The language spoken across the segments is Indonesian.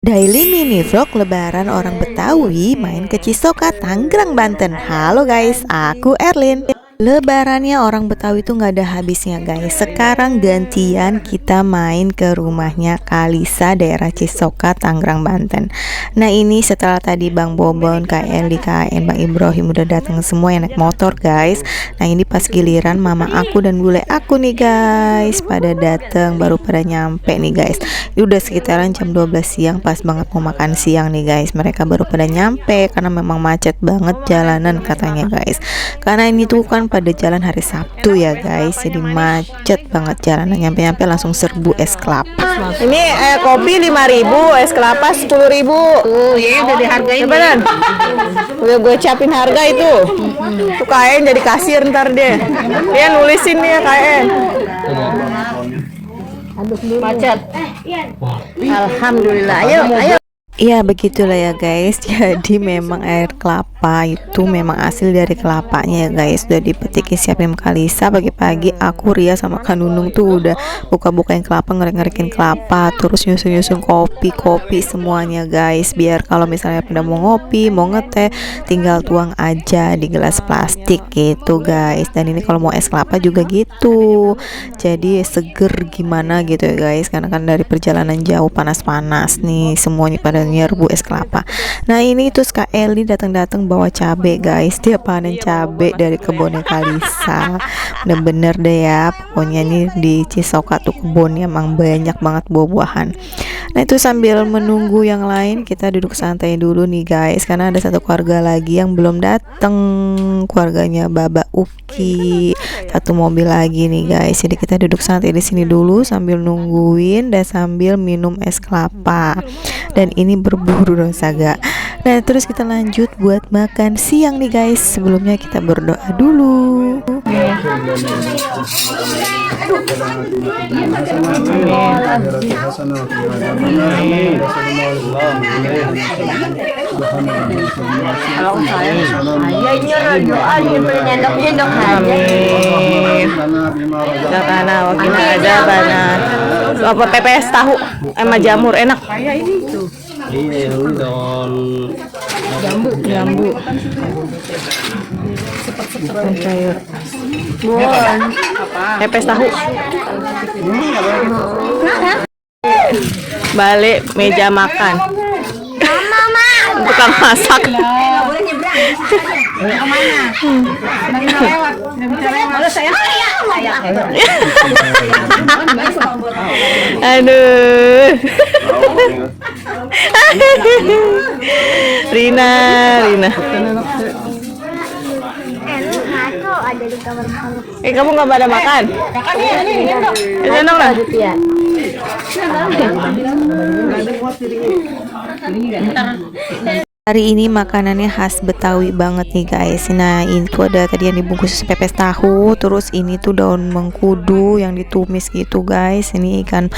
Daily mini vlog lebaran orang Betawi main ke Cisoka, Tangerang, Banten. Halo guys, aku Erlin. Lebarannya orang Betawi itu nggak ada habisnya guys. Sekarang gantian kita main ke rumahnya Kalisa, daerah Cisoka, Tangerang, Banten. Nah ini setelah tadi Bang Bobon, Kak Eli, KN, Bang Ibrahim udah datang semua yang naik motor guys. Nah ini pas giliran mama aku dan bule aku nih guys, pada datang, baru pada nyampe nih guys. Ini udah sekitaran jam 12 siang, pas banget mau makan siang nih guys. Mereka baru pada nyampe karena memang macet banget jalanan katanya guys. Karena ini tuh kan pada jalan hari Sabtu ya guys, jadi macet banget jalanan. Nyampe-nyampe langsung serbu es kelapa. Ini kopi 5.000, es kelapa 10.000. Oh iya udah dihargain. Beneran? Udah gue capin harga itu. Tuh KN jadi kasir ntar deh. Dia nulisin nih ya KN. Macet. Alhamdulillah. Ayo. Ya begitulah ya guys. Jadi memang air kelapa itu memang asli dari kelapanya ya guys. Udah dipetik siapin Kalisa. Pagi-pagi aku Ria sama Kanunung tuh udah buka-bukain kelapa, ngerek-ngerekin kelapa, terus nyusun-nyusun kopi semuanya guys. Biar kalau misalnya pada mau ngopi, mau ngeteh, tinggal tuang aja di gelas plastik gitu guys. Dan ini kalau mau es kelapa juga gitu. Jadi seger gimana gitu ya guys. Karena kan dari perjalanan jauh panas-panas nih, semuanya pada nyerbu es kelapa. Nah ini terus Kak Eli datang bawa cabe guys. Dia panen cabe dari kebunnya Kalisa. Bener-bener deh ya, pokoknya nih di Cisoka tuh kebunnya emang banyak banget buah-buahan. Nah itu sambil menunggu yang lain, kita duduk santai dulu nih guys, karena ada satu keluarga lagi yang belum datang, keluarganya Baba Uki. Satu mobil lagi nih guys. Jadi kita duduk santai di sini dulu sambil nungguin dan sambil minum es kelapa. Dan ini berburu dong Saga. Nah terus kita lanjut buat makan siang nih guys. Sebelumnya kita berdoa dulu. Karena wakil ada banget. Apa PPS tahu sama jamur enak. Kayak ini tuh. Iya, udon. Jambu. Sayur. PPS tahu. Balik meja makan. Tukang masak. Aduh. Rina. Kamu nggak pada makan? Enak lah. Hari ini makanannya khas Betawi banget nih guys. Nah itu ada tadi yang dibungkus pepes tahu, terus ini tuh daun mengkudu yang ditumis gitu guys. Ini ikan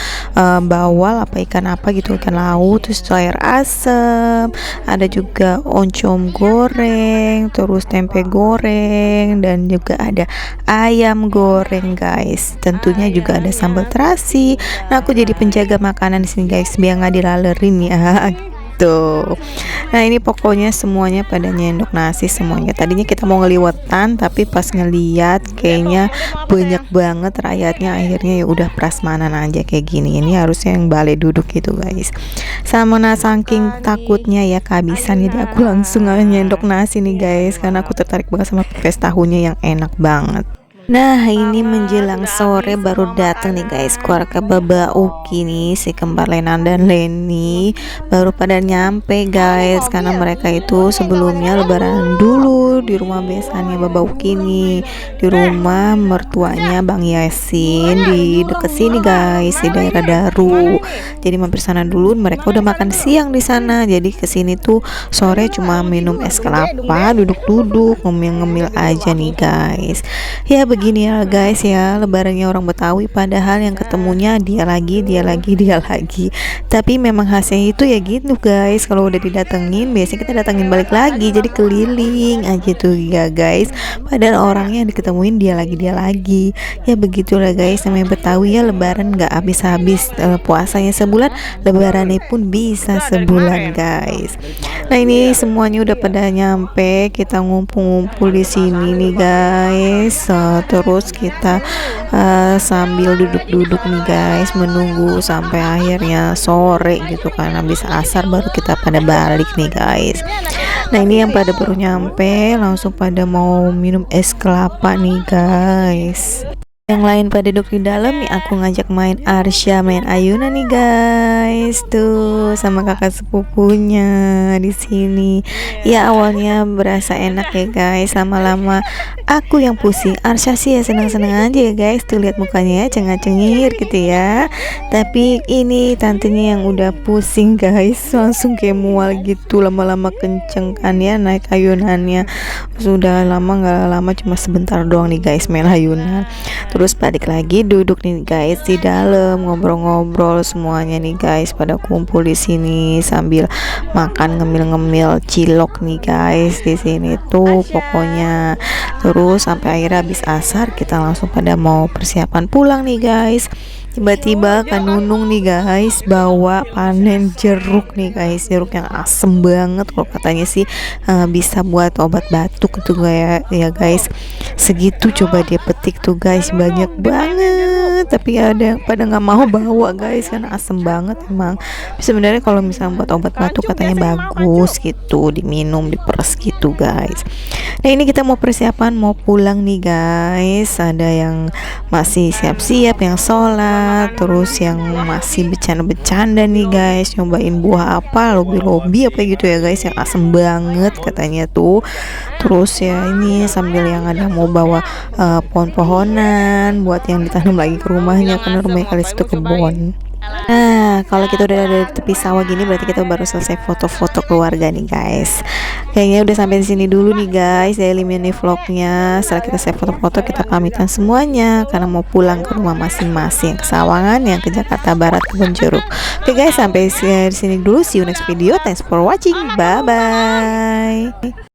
bawal apa ikan apa gitu, ikan laut, terus air asem, ada juga oncom goreng, terus tempe goreng, dan juga ada ayam goreng guys. Tentunya juga ada sambal terasi. Nah aku jadi penjaga makanan di sini guys biar nggak dilalerin ya. Tuh. Nah ini pokoknya semuanya pada nyendok nasi semuanya. Tadinya kita mau ngeliwetan, tapi pas ngeliat kayaknya banyak banget rakyatnya, akhirnya ya udah prasmanan aja kayak gini. Ini harusnya yang balai duduk gitu guys. Sama saking takutnya ya kehabisan, jadi aku langsung nyendok nasi nih guys, karena aku tertarik banget sama pepes tahunya yang enak banget. Nah ini menjelang sore baru datang nih guys keluarga Baba Uki nih, si kembar Lenan dan Leni baru pada nyampe guys, karena mereka itu sebelumnya lebaran dulu di rumah besannya Baba Uki nih, di rumah mertuanya Bang Yasin di deket sini guys, di daerah Daru. Jadi mampir sana dulu, mereka udah makan siang di sana. Jadi kesini tuh sore cuma minum es kelapa, duduk-duduk ngemil-ngemil aja nih guys. Ya begini ya guys ya, lebarannya orang Betawi, padahal yang ketemunya dia lagi. Tapi memang khasnya itu ya gitu guys, kalau udah didatengin biasanya kita datengin balik lagi, jadi keliling aja tuh ya guys. Padahal orangnya yang diketemuin dia lagi. Ya begitulah guys, namanya Betawi ya, lebaran nggak habis-habis. Puasanya sebulan, lebarannya pun bisa sebulan guys. Nah ini semuanya udah pada nyampe, kita ngumpul-ngumpul di sini nih guys. Terus kita sambil duduk-duduk nih guys, menunggu sampai akhirnya sore gitu kan, habis asar baru kita pada balik nih guys. Nah ini yang pada baru nyampe langsung pada mau minum es kelapa nih guys. Yang lain pada duduk di dalam nih, aku ngajak main Arsya, main ayunan nih guys, tuh sama kakak sepupunya di sini. Ya awalnya berasa enak ya guys, lama-lama aku yang pusing, Arsya sih ya senang-senang aja ya guys, tuh lihat mukanya ya cengar-cengir gitu ya. Tapi ini tantenya yang udah pusing guys, langsung kayak mual gitu, lama-lama kenceng kan ya naik ayunannya. Sudah nggak lama, cuma sebentar doang nih guys main ayunan. Terus balik lagi duduk nih guys di dalam, ngobrol-ngobrol semuanya nih guys, pada kumpul di sini sambil makan ngemil-ngemil cilok nih guys di sini tuh pokoknya. Terus sampai akhirnya habis asar kita langsung pada mau persiapan pulang nih guys. Tiba-tiba kan Nunung nih guys bawa panen jeruk nih guys, jeruk yang asem banget, kalau katanya sih bisa buat obat batuk tuh ya guys. Segitu coba dia petik tuh guys, banyak banget, tapi ada yang pada nggak mau bawa guys karena asem banget emang. Sebenarnya kalau misalnya buat obat batuk katanya bagus gitu, diminum, diperes gitu guys. Nah ini kita mau persiapan mau pulang nih guys, ada yang masih siap-siap, yang sholat, terus yang masih bercanda-bercanda nih guys, nyobain buah apa, lobi-lobi apa gitu ya guys, yang asem banget katanya tuh. Terus ya ini sambil yang ada mau bawa pohon-pohonan buat yang ditanam lagi ke rumahnya, karena rumahnya kali situ kebun. Nah kalau kita udah ada di tepi sawah gini berarti kita baru selesai foto-foto keluarga nih guys. Kayaknya udah sampai di sini dulu nih guys daily mini vlognya. Setelah kita selesai foto-foto kita pamitan semuanya karena mau pulang ke rumah masing-masing, ke Sawangan, yang ke Jakarta Barat, Kebun Jeruk. Oke guys, sampai di sini dulu, see you next video, thanks for watching, bye bye.